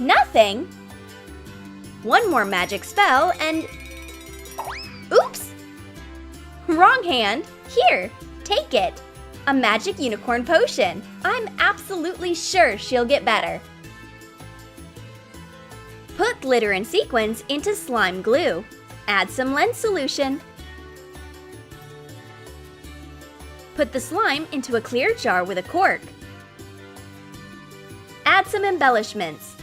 Nothing? One more magic spell and… Oops! Wrong hand. Here, take it. A magic unicorn potion. I'm absolutely sure she'll get better. Put glitter and sequins into slime glue. Add some lens solution. Put the slime into a clear jar with a cork. Add some embellishments.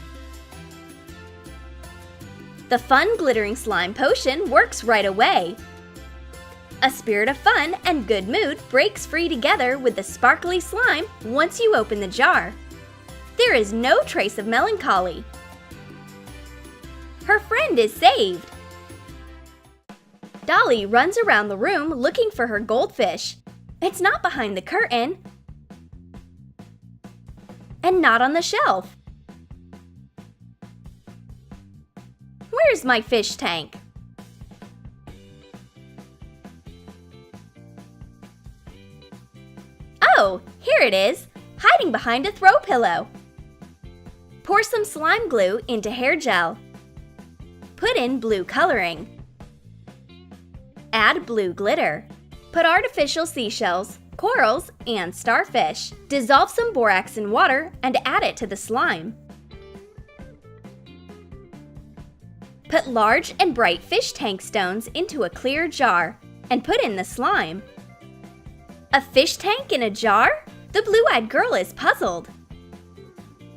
The fun glittering slime potion works right away. A spirit of fun and good mood breaks free together with the sparkly slime once you open the jar. There is no trace of melancholy. Her friend is saved. Dolly runs around the room looking for her goldfish. It's not behind the curtain and not on the shelf. Where's my fish tank? Oh, here it is, hiding behind a throw pillow. Pour some slime glue into hair gel. Put in blue coloring. Add blue glitter. Put artificial seashells, corals, and starfish. Dissolve some borax in water and add it to the slime. Put large and bright fish tank stones into a clear jar and put in the slime. A fish tank in a jar? The blue-eyed girl is puzzled.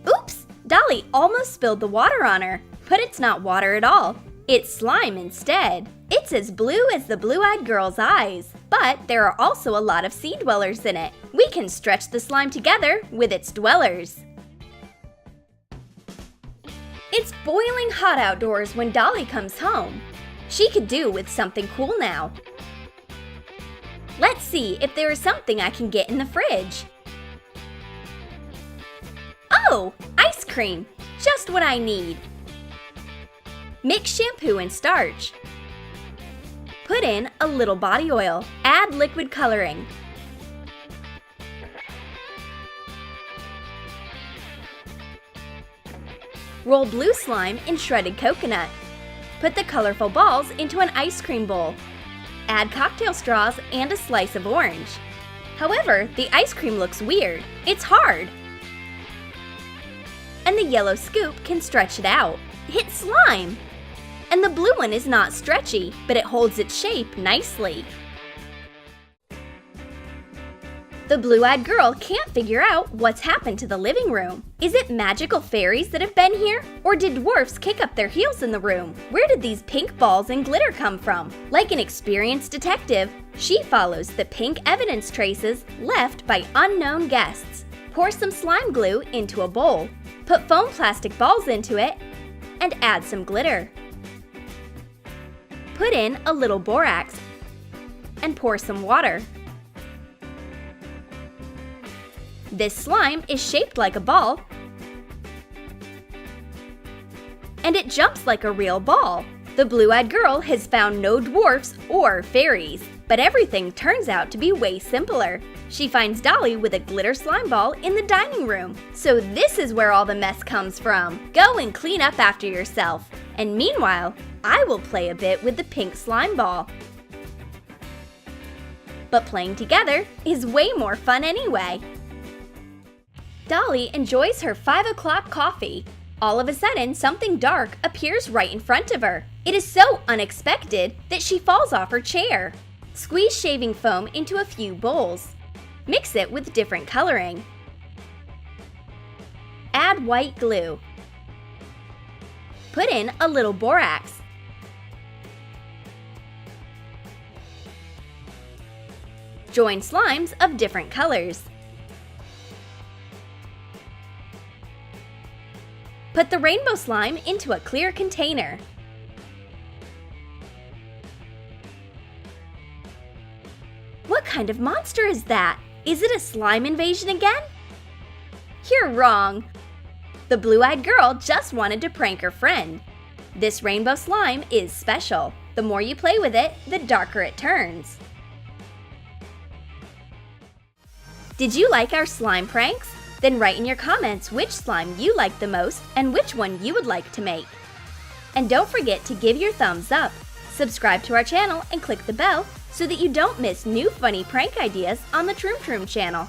Oops! Dolly almost spilled the water on her, but it's not water at all. It's slime instead. It's as blue as the blue-eyed girl's eyes, but there are also a lot of sea dwellers in it. We can stretch the slime together with its dwellers. It's boiling hot outdoors when Dolly comes home. She could do with something cool now. Let's see if there is something I can get in the fridge. Oh, ice cream! Just what I need. Mix shampoo and starch. Put in a little body oil. Add liquid coloring. Roll blue slime in shredded coconut. Put the colorful balls into an ice cream bowl. Add cocktail straws and a slice of orange. However, the ice cream looks weird. It's hard. And the yellow scoop can stretch it out. It's slime! And the blue one is not stretchy, but it holds its shape nicely. The blue-eyed girl can't figure out what's happened to the living room. Is it magical fairies that have been here? Or did dwarfs kick up their heels in the room? Where did these pink balls and glitter come from? Like an experienced detective, she follows the pink evidence traces left by unknown guests. Pour some slime glue into a bowl. Put foam plastic balls into it and add some glitter. Put in a little borax and pour some water. This slime is shaped like a ball, and it jumps like a real ball. The blue-eyed girl has found no dwarfs or fairies, but everything turns out to be way simpler. She finds Dolly with a glitter slime ball in the dining room. So this is where all the mess comes from. Go and clean up after yourself. And meanwhile, I will play a bit with the pink slime ball. But playing together is way more fun anyway. Dolly enjoys her 5 o'clock coffee. All of a sudden, something dark appears right in front of her. It is so unexpected that she falls off her chair. Squeeze shaving foam into a few bowls. Mix it with different coloring. Add white glue. Put in a little borax. Join slimes of different colors. Put the rainbow slime into a clear container. What kind of monster is that? Is it a slime invasion again? You're wrong. The blue-eyed girl just wanted to prank her friend. This rainbow slime is special. The more you play with it, the darker it turns. Did you like our slime pranks? Then write in your comments which slime you like the most and which one you would like to make. And don't forget to give your thumbs up, subscribe to our channel, and click the bell so that you don't miss new funny prank ideas on the Troom Troom channel.